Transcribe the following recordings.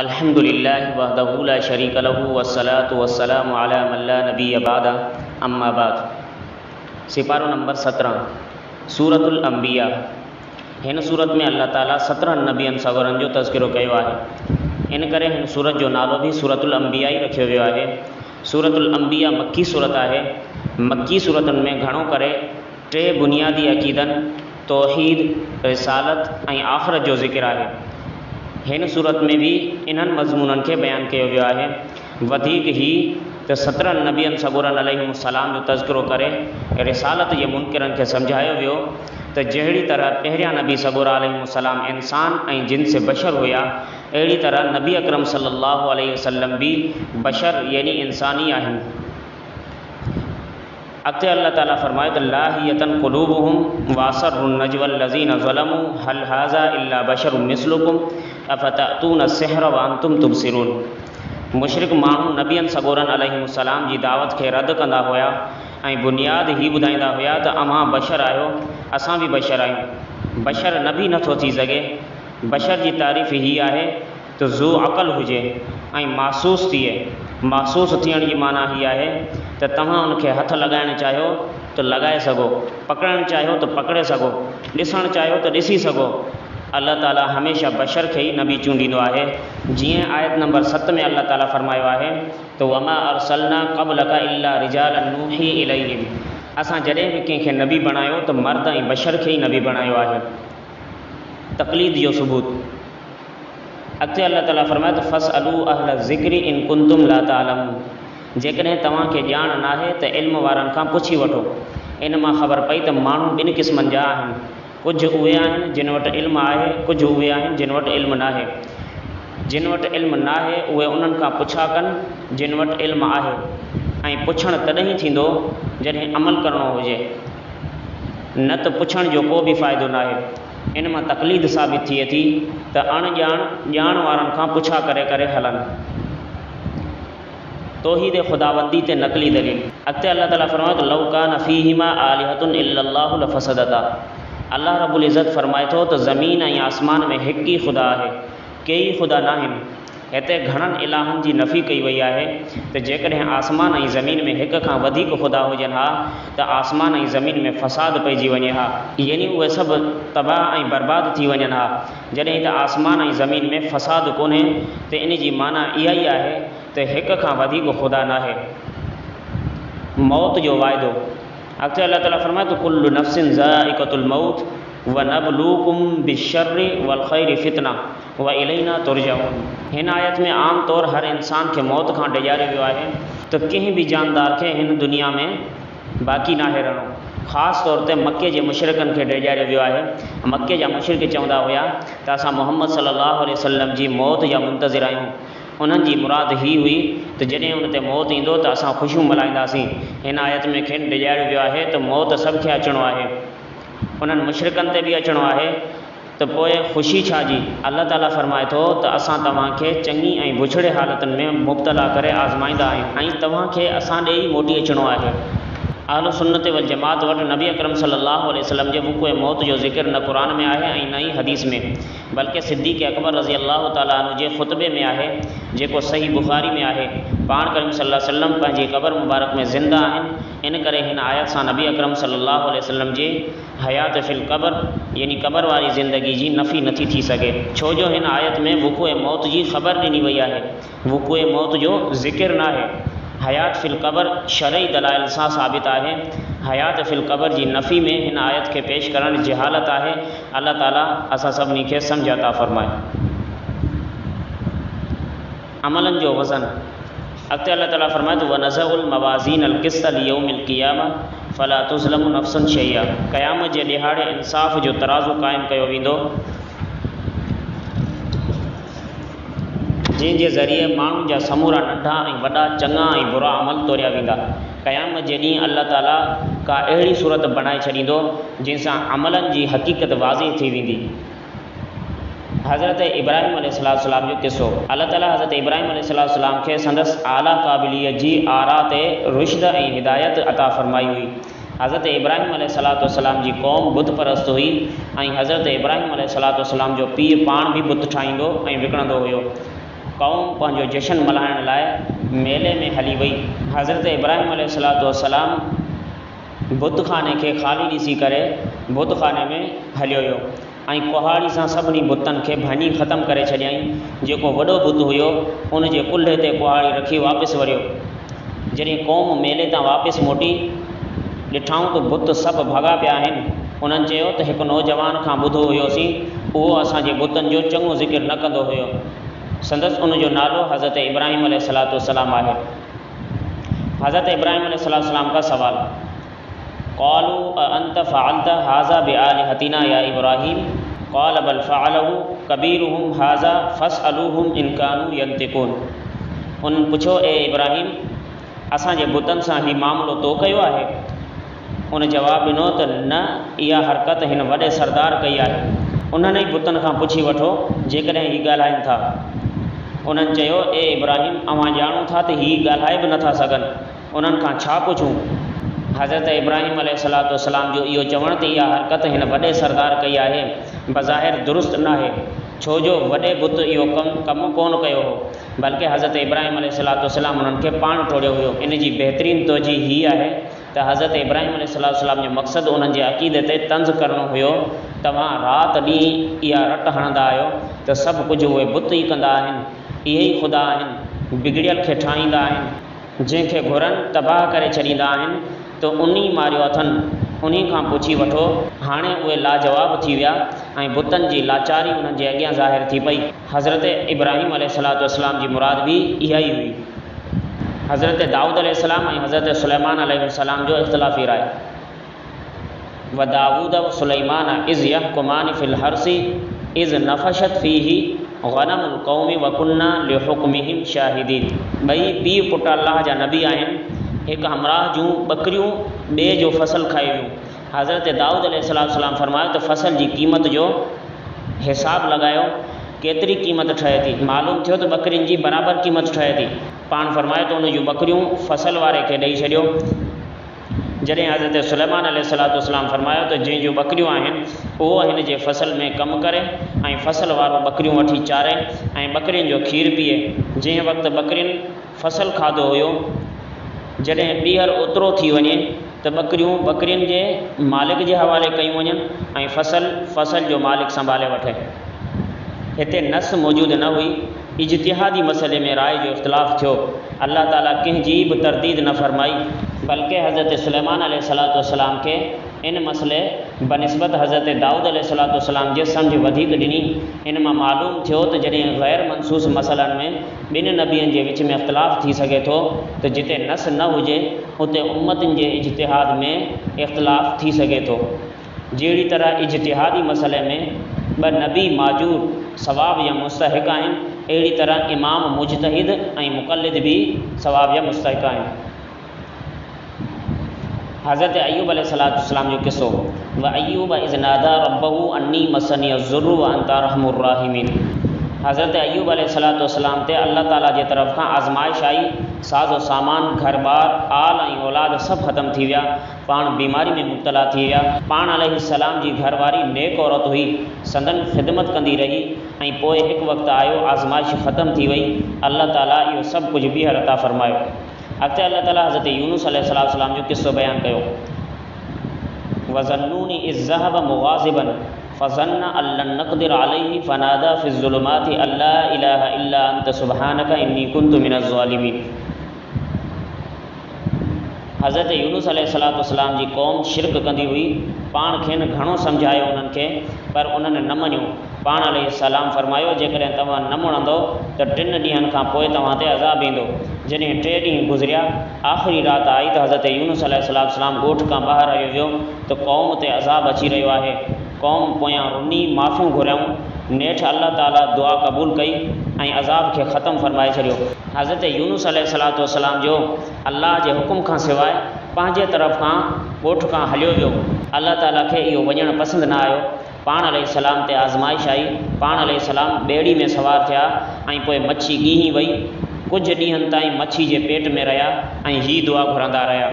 अल्हम्दुलिल्लाह वहदहु ला शरीक लहु वस्सलातु वस्सलामु अला मन ला नबिय्य बअद अम्मा बाद। सिपारो नंबर 17 सूरतुल अंबिया। हिन सूरत में अल्लाह ताला 17 नबियन सगोरन जो तज़किरो कयो आहे। इन करे हिन सूरत जो नालो भी सूरतुल अंबिया ही रखियो वियो आहे। सूरतुल अंबिया मक्की सूरत आहे। मक्की सूरतन में घणो करे टे बुनियादी अक़ीदन तौहीद, रिसालत ऐं आख़िरत जो ज़िक्र आहे। हिन सूरत में भी इन्हनि मज़मूननि खे बयान कयो वियो आहे। वधीक ही त 17 नबियन सगोरन अलैहिस्सलाम जो तज़किरो करे रिसालत जे मुनकिरनि खे सम्झायो वियो त जहिड़ी तरह पहिरियां नबी सगोरा अलैहिस्सलाम इंसान ऐं जिन से बशर हुया, अहिड़ी तरह नबी अकरम सल्लल्लाहु अलैहि वसल्लम भी बशर यानी इंसानी आहिनि। अॻिते अल्लाह ताला फरमाए त लाहियतन क़ुलूबुहुम वासर्रुन नजवल लज़ीना ज़लमू हल हाज़ा इल्ला बशरुम मिस्लुकुम अफ़तअतून सिहर व अंतुम तुबसिरून। मुशरिक माण्हू नबियन सगोरन अलैहिस्सलाम जी दावत खे रद्द कंदा हुया ऐं बुनियाद ही ॿुधाईंदा हुया त अव्हां बशर आहियो, असां भी बशर आहियूं। बशर नबी नथो थी सघे। बशर जी तारीफ़ ही आहे त ज़ू अक़ल हुजे ऐं महसूस थिए। महसूस थियण जी माना ही आहे त तव्हां उनखे हथ लॻाइणु चाहियो त लॻाए सघो, पकड़णु चाहियो त पकड़े सघो, ॾिसणु चाहियो त ॾिसी सघो। अल्लाह ताला हमेशा बशर खे ही नबी चूंडींदो आहे। जीअं आयत नंबर 7 में अल्लाह ताला फरमायो आहे त वमा अरसलना क़ब्लक इल्ला रिजालन नूही इलैहिम। असां जॾहिं बि कंहिंखे नबी बणायो त मर्द ऐं बशर खे ही नबी बणायो आहे। तक़लीद जो सबूत। अॻिते अल्लाह ताला फरमाए त फसअलू अहल ज़िक्रि इन कुंतुम ला तालमून। जेकॾहिं तव्हांखे ॼाण नाहे त इल्म वारनि खां पुछी वठो। इन मां ख़बर पई त माण्हू ॿिनि क़िस्मनि जा आहिनि। कुझु उहे आहिनि जिन वटि इल्मु आहे, कुझु उहे आहिनि जिन वटि इल्मु नाहे। जिन वटि इल्मु नाहे उहे उन्हनि खां पुछा कनि जिन वटि इल्मु आहे। ऐं पुछणु तॾहिं थींदो जॾहिं अमल करिणो हुजे, न त पुछण जो को बि फ़ाइदो नाहे। इन मां तक़लीद साबित थिए थी त ॼाण वारनि खां पुछा करे करे हलनि। तौहीद ख़ुदाबंदी ते नक़ली दलील। अॻिते अल्लाह ताला फरमाए त लौ कान फ़ीहिमा आलिहतुन इल्लल्लाहु लफ़सदता। अल्लाह रब्बुल इज़्ज़त फरमाए थो त ज़मीन ऐं आसमान में हिकु ई ख़ुदा आहे, कई ख़ुदा नाहिनि। हिते घणनि इलाहनि जी नफ़ी कई वई आहे त जेकॾहिं आसमान ऐं ज़मीन में हिक खां वधीक ख़ुदा हुजनि हा त आसमान ऐं ज़मीन में फ़साद पइजी वञे हा, यानी उहे सभु तबाह ऐं बर्बाद थी वञनि हा। जॾहिं त आसमान ऐं ज़मीन में फ़साद कोन्हे त इन जी माना इहा ई आहे त हिक खां वधीक ख़ुदा नाहे। मौत जो वाइदो। अॻिते अल्लाह ताला फरमाए त कुल्लु नफ़्सिन ज़ाइक़तुल मौत व नबलूकुम बिश्शर्रि वल ख़ैरि फ़ितना व इलैना तुरजऊन। हिन आयत में आम तौर हर इंसान खे मौत खां डिॼारियो वियो आहे त कंहिं बि जानदार खे हिन दुनिया में बाक़ी नाहे रहणो। ख़ासि तौर ते मके जे मुशरिकनि खे डिॼारियो वियो आहे। मके जा मुशरिक चवंदा हुया त असां मोहम्मद सल्लल्लाहु अलैहि वसल्लम जी मौत जा मुंतज़िर आहियूं। उन्हनि जी मुराद ही हुई त जॾहिं उन ते मौत ईंदो त असां ख़ुशियूं मल्हाईंदासीं। हिन आयत में खेनि डिॼारियो वियो आहे त मौत सभु खे अचिणो आहे। उन्हनि मुशरिकनि ते बि अचिणो आहे त पोइ ख़ुशी छा जी। अल्लाह ताला फरमाए थो त असां तव्हांखे चङी ऐं बुछड़े हालतुनि में मुब्तला करे आज़माईंदा आहियूं ऐं तव्हांखे असां ॾे ई मोटी अचिणो आहे। अहल सुन्नत वल जमात वटि नबी अकरम सल्लल्लाहु अलैहि वसल्लम जे वक़ूअ मौत जो ज़िक्र न क़ुरान में आहे ऐं न ई हदीस में, बल्कि सिद्दीक़ अकबर रज़ी अल्लाह ताला अन्हु जे ख़ुतबे में आहे जेको सही बुखारी में आहे। पाण करीम सल्लल्लाहु अलैहि वसल्लम पंहिंजी क़बर मुबारक में ज़िंदा आहिनि। इन करे हिन आयत सां नबी अकरम सल्लल्लाहु अलैहि वसल्लम जे हयात फ़िल क़बर यानी क़बर वारी ज़िंदगी जी नफ़ी नथी थी सघे, छो जो हिन आयत में वक़ूअ मौत जी ख़बर ॾिनी वई आहे, वक़ूअ मौत जो ज़िक्र न आहे। हयात फ़िल क़बर शरई दलाइल सां साबित आहे। हयात फ़िल क़बर जी नफ़ी में हिन आयत खे पेश करण जहालत आहे। अल्लाह ताला असां सभिनी खे सम्झ अता फ़रमाए। अमलनि जो वज़न। अॻिते अल्लाह ताला फरमाए त वनज़उल मवाज़ीनल क़िस्त लियौमिल क़ियामा फ़ला तुज़लमु नफ़्सुन शैया। क़यामत जे ॾिहाड़े इंसाफ़ जो तराज़ू क़ाइमु कयो वेंदो, जंहिंजे ज़रिए माण्हुनि जा समूरा नंढा ऐं वॾा चङा ऐं बुरा अमल तोरिया वेंदा। क़यामत जे ॾींहुं अल्लाह ताला का अहिड़ी सूरत बणाए छॾींदो जंहिंसां अमलनि जी हक़ीक़त वाज़िह थी वेंदी। हज़रत इब्राहिम अलैहिस्सलाम जो क़िसो। अल्लाह ताला हज़रत इब्राहिम अलैहिस्सलाम खे संदसि आला क़ाबिलियत जी आरा ते रुश्द ऐं हिदायत अता फ़रमाई हुई। हज़रत इब्राहिम अलैहिस्सलाम जी क़ौम बुत परस्त हुई ऐं हज़रत इब्राहिम अलैहिस्सलाम जो पीउ पाण बि बुत ठाहींदो ऐं विकिणंदो हुयो। क़ौम पंहिंजो जशन मल्हाइण लाइ मेले में हली वई। हज़रत इब्राहिम अलैहिस्सलाम बुतखाने खे ख़ाली ॾिसी करे बुतखाने में हलियो वियो ऐं कुहाड़ी सां सभिनी बुतनि खे भञी ख़तमु करे छॾियईं। जेको वॾो बुत हुयो उन जे कुल्हे ते कुहाड़ी रखी वापसि वरियो। जॾहिं क़ौम मेले तां वापसि मोटी ॾिठऊं त बुत सभु भॻा पिया आहिनि। उन्हनि चयो त हिकु नौजवान खां ॿुधो हुयोसीं, उहो असांजे बुतनि जो चङो ज़िक्र न कंदो हुयो। संदसि उनजो नालो हज़रत इब्राहिम अलैहिस्सलाम आहे। हज़रत इब्राहिम अलैहिस्सलाम का सवाल, क़ालू अअंत फ़अलत हाज़ा बिआलिहतिना या इब्राहिम क़ाल बल फ़अलहु कबीरुहुम हाज़ा फ़स्अलूहुम इन कानू यंतिक़ून। उन्हनि पुछो, ए इब्राहिम, असांजे बुतनि सां हीउ मामिलो तो कयो आहे? उन जवाबु ॾिनो त न, इहा हरकत हिन वॾे सरदार कई आहे। उन्हनि ई बुतनि खां पुछी वठो जेकॾहिं हीउ ॻाल्हाइनि था। उन्हनि चयो, ए इब्राहिम, अवां ॼाणूं था त हीउ ॻाल्हाए बि नथा सघनि, उन्हनि खां छा पुछूं? हज़रत इब्राहिम अलैहिस्सलाम जो इहो चवणु त इहा हरकत हिन वॾे सरदार कई आहे बज़ाहिर दुरुस्त न आहे, छो जो वॾे बुत इहो कमु कोन कयो हो, बल्कि हज़रत इब्राहिम अलैहिस्सलाम उन्हनि खे पाण टोड़ियो हुयो। इन जी बहितरीन तवजीह हीअ आहे त हज़रत इब्राहिम अलैहिस्सलाम जो मक़सदु उन्हनि जे अक़ीदे ते तंज़ करणो हुयो। तव्हां राति ॾींहुं इहा रट हणंदा आहियो त सभु कुझु उहे बुत ई कंदा आहिनि, इहे ई ख़ुदा आहिनि, बिगड़ियल खे ठाहींदा आहिनि, जंहिंखे घुरनि तबाह करे छॾींदा आहिनि, त उन मारियो अथनि, उन खां पुछी वठो। हाणे उहे लाजवाब थी विया ऐं बुतनि जी लाचारी उन्हनि जे अॻियां ज़ाहिर थी पई। हज़रत इब्राहिम अलैहिस्सलाम जी मुराद बि इहा ई हुई। हज़रत दाऊद अलैहिस्सलाम ऐं हज़रत सुलैमान अलैहिस्सलाम जो इख़्तिलाफ़ी राय। व दाऊद व सुलैमान इज़ यहकुमान फ़िल हर्सी इज़ नफ़शत फ़ीही ग़नमुल क़ौमी व कुन्ना लिहुक्मिहिम शाहिदीन। ॿई पीउ पुट अल्लाह जा नबी आहिनि। हिकु हमराह जूं ॿकरियूं ॿिए जो फ़सल खाई वियूं। हज़रत दाऊद अलैहिस्सलाम फरमायो त फ़सल जी क़ीमत जो हिसाबु लॻायो, केतिरी क़ीमत ठहे थी। मालूम थियो त ॿकरियुनि जी बराबरि क़ीमत ठहे थी। पाण फरमायो त उन जूं ॿकरियूं फ़सल वारे खे ॾेई छॾियो। जॾहिं हज़रत सुलैमान अलैहिस्सलाम फरमायो त जंहिंजूं ॿकरियूं आहिनि उहो हिन जे फ़सल में कमु करे ऐं फ़सल वारो ॿकरियूं वठी चारे ऐं ॿकरियुनि जो खीरु पीए। जंहिं वक़्तु ॿकरियुनि फ़सल खाधो हुयो, जॾहिं ॿीहर ओतिरो थी वञे त ॿकरियुनि जे मालिक जे हवाले कयूं वञनि ऐं फ़सल जो मालिक संभाले वठे। हिते नस मौजूदु न हुई, इज्तिहादी मसइले में राय जो इख़्तिलाफ़ थियो। अल्लाह ताला कंहिंजी बि तरदीद न फरमाई, बल्कि हज़रत सुलैमान अलैहिस्सलाम खे इन मसइले बनिस्बत हज़रत दाऊद अलैहिस्सलाम जे सम्झ वधीक ॾिनी। इन मां मालूम थियो त जॾहिं ग़ैर मनसूस मसइलनि में ॿिनि नबियनि जे विच में इख़्तिलाफ़ थी सघे थो त जिते नस न हुजे उते उम्मतुनि जे इज्तिहाद में इख़्तिलाफ़ थी सघे थो। जहिड़ी तरह इज्तिहादी मसइले में ॿ नबी माजूर सवाब या मुस्तहिक़ आहिनि, अहिड़ी तरह इमाम मुजतहिद ऐं मुक़ल्लिद बि सवाब या मुस्तहिक़ आहिनि। हज़रत अय्यूब अलैहिस्सलाम जो किस्सो। व अय्यूब इज़ नादा रब्बहू अन्नी मसनी अज़्ज़ुर्रु व अंता अरहमुर राहिमीन। हज़रत अय्यूब अलैहिस्सलाम ते अल्लाह ताला जे तरफ़ खां आज़माइश आई। साज़ो सामान, घर बार, आल ऐं औलाद सभु ख़तमु थी विया। पाण बीमारी में मुब्तला थी विया। पाण अलैहिस्सलाम जी घरवारी नेक औरत हुई, संदन ख़िदमत कंदी रही ऐं पोइ हिकु वक़्तु आयो, आज़माइश ख़तमु थी वई। अल्लाह ताला इहो सभु कुझु ॿीहर अता फ़रमायो। अॻिते अल्लाह ताला हज़रत यूनुस अलैहिस्सलाम जो किस्सो बयानु कयो। वज़न्नूनी इज़ ज़हब मुग़ाज़िबन फ़ज़न्न अल्लन नक़दिर अलैहि फ़नादा फ़िज़्ज़ुलुमाति अल्ला इलाहा इल्ला अंत सुब्हानक इन्नी कुन्तु मिनज़ ज़ालिमीन। हज़रत यूनुस अलैहिस्सलाम जी क़ौम शिरक कंदी हुई। पाण खेनि घणो सम्झायो उन्हनि खे, पर उन्हनि न मञियो। पाण अलैहिस्सलाम फरमायो, जेकॾहिं तव्हां न मुणंदो त 3 ॾींहंनि खां पोइ तव्हां ते अज़ाब ईंदो। जॾहिं 3 ॾींहं गुज़रिया, आख़िरी राति आई त हज़रत यूनुस अलैहिस्सलाम ॻोठ खां ॿाहिरि आयो वियो त क़ौम ते अज़ाब अची रहियो आहे। क़ौम पोयां रुनी माफ़ियूं घुरियऊं। नेठि अल्लाह ताला दुआ क़बूल कई ऐं अज़ाब खे ख़तमु फरमाए छॾियो। हज़रत यूनुस अलैहिस्सलाम जो अल्लाह जे हुकुम खां सवाइ पंहिंजे तरफ़ खां ॻोठ खां हलियो वियो। अल्लाह ताला खे इहो वञणु पसंदि न आयो। पाण अलैहिस्सलाम ते आज़माइश आई। पाण अलैहिस्सलाम ॿेड़ी में सवार थिया ऐं पोइ मच्छी ॻीही वई। कुझु ॾींहंनि ताईं मच्छी जे पेट में रहिया ऐं हीअ दुआ घुरंदा रहिया,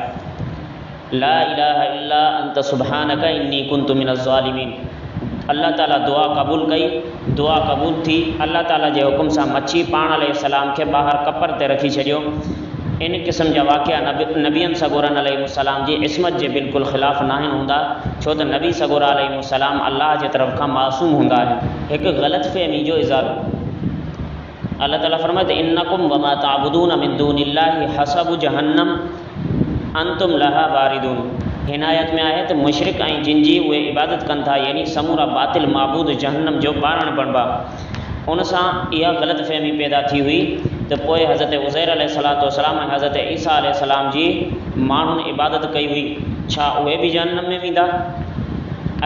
ला इलाहा इल्ला अंत सुब्हानक इन्नी कुन्तु मिनज़ ज़ालिमीन। अल्लाह ताला दुआ क़बूल कई, दुआ क़बूल थी। अल्लाह ताला जे हुकुम सां मच्छी पाण अलैहिस्सलाम खे ॿाहिरि कपर ते रखी छॾियो। इन क़िस्म जा वाक़िया नबियनि सगोरनि अलैहिस्सलाम जी इस्मत जे बिल्कुलु ख़िलाफ़ु नाहिन हूंदा, छो त नबी सगोरा अलैहिस्सलाम अल्लाह जे तरफ़ खां मासूम हूंदा आहिनि। हिकु ग़लतफ़हमी जो इज़ारो अल्लाह ताला फरमाए त इन्नकुम वमा ताबुदून मिन दूनिल्लाहि हसबु जहन्नम अंतुम लहा वारिदून। हिन आयत में आहे त मुशरिक ऐं जिन जी उहे इबादत कनि था, यानी समूरा बातिल माबूद जहन्नम जो ॿारनि बणिबा। उन सां इहा ग़लतफ़हमी पैदा थी हुई त पोइ हज़रत उज़ैर अलैहिस्सलाम ऐं हज़रत ईसा अलैहिस्सलाम जी माण्हुनि इबादत कई हुई, छा उहे बि जहन्नम में वेंदा?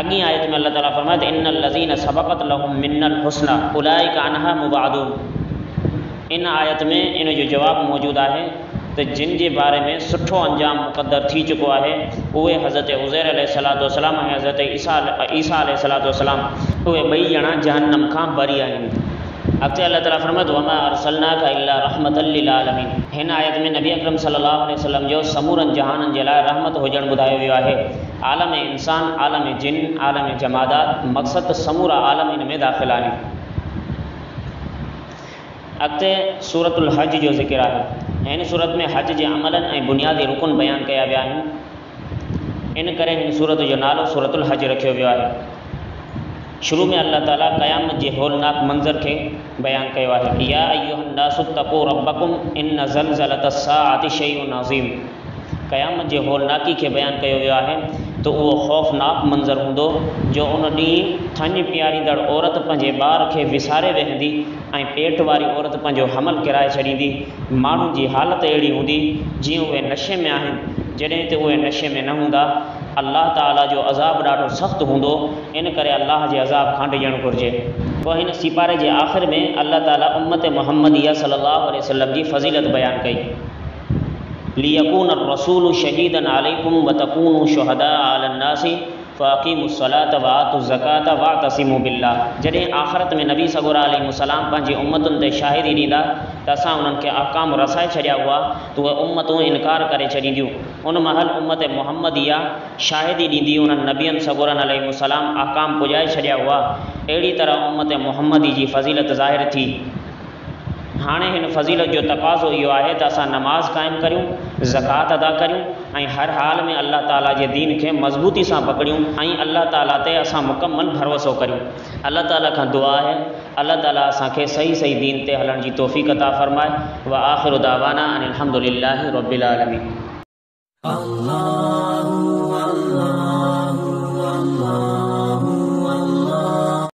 अॻी आयत में अल्लाह ताला फरमाए त इन्नल लज़ीन सबक़त लहुम मिन्नल हुस्ना उलाइका अन्हा मुबादून। इन आयत में इन जो जवाबु मौजूदु आहे त जिन जे बारे में सुठो अंजाम मुक़दर थी चुको आहे उहे हज़रत उज़ैर अलैहिस्सलाम ऐं हज़रत ईसा अलैहिस्सलाम, उहे ॿई ॼणा जहन्नम खां बरी आहिनि। अॻिते अल्लाह ताला फरमाए वमा अरसलनाका इल्ला रहमतल लिल आलमीन। हिन आयत में नबी अकरम सल्लल्लाहु अलैहि वसल्लम जो समूरनि जहाननि जे लाइ रहमत हुजणु ॿुधायो वियो आहे। आलम इंसान, आलम जिन, आलम जमादात, मक़सदु समूरा आलम इन में दाख़िल आहिनि। अॻिते सूरतुल हज जो ज़िक्र आहे। हिन सूरत में हज जे अमलनि ऐं बुनियादी रुकन बयानु कया विया आहिनि। इन करे हिन सूरत जो नालो सूरतुल हज रखियो वियो आहे। शुरू में अल्लाह ताला क़यामत जे होलनाक मंज़र खे बयानु कयो आहे। या अय्युहन नासु तक़ू रब्बकुम इन्न ज़लज़लतस साअति शैउन अज़ीम। क़यामत जे होलनाकी खे बयानु कयो वियो आहे त उहो ख़ौफ़नाक मंज़र हूंदो जो उन ॾींहुं थञ पीआरींदड़ औरत पंहिंजे ॿार खे विसारे वेहंदी ऐं पेट वारी औरत पंहिंजो हमल किराए छॾींदी। माण्हुनि जी हालति अहिड़ी हूंदी जीअं उहे नशे में आहिनि, जॾहिं त उहे नशे में न हूंदा। अल्लाह ताला जो अज़ाब ॾाढो सख़्तु हूंदो, इन करे अल्लाह जे अज़ाब खां डिॼणु घुरिजे। पोइ हिन सिपारे जे आख़िर में अल्लाह ताला उम्मत मुहम्मदिया सल्लल्लाहु अलैहि वसल्लम जी फ़ज़ीलत बयानु कई। लियकून रसूलु शहीदन अलैकुम व तकूनु शुहदाअ अलन नासी फ़अक़ीमुस सलात व आतुज़ ज़कात वअतसिमू बिल्लाह। जॾहिं आख़िरत में नबी सगोरा अलैहिस्सलाम पंहिंजी उम्मतुनि ते शाहिदी ॾींदा त असां उन्हनि खे अहकाम रसाए छॾिया हुआ त उहे उम्मतूं इनकार करे छॾींदियूं। उन महल उम्मत मुहम्मदिया शाहिदी ॾींदी उन्हनि नबियनि सगोरनि अलैहिस्सलाम अहकाम पुॼाए छॾिया हुआ। अहिड़ी तरह उम्मत मुहम्मदी जी फ़ज़ीलत ज़ाहिर थी। हाणे हिन फ़ज़ीलत जो तक़ाज़ो इहो आहे त असां नमाज़ क़ाइमु करियूं, ज़कात अदा करियूं ऐं हर हाल में अल्लाह ताला जे दीन खे मज़बूती सां पकड़ियूं ऐं अल्लाह ताला ते असां मुकमल भरोसो करियूं। अल्लाह ताला खां दुआ आहे अल्लाह ताला असांखे सही सही दीन ते हलण जी तौफ़ीक़ अता फ़रमाए। व आख़िरु दावाना अनिल हम्दुलिल्लाहि रब्बिल आलमीन।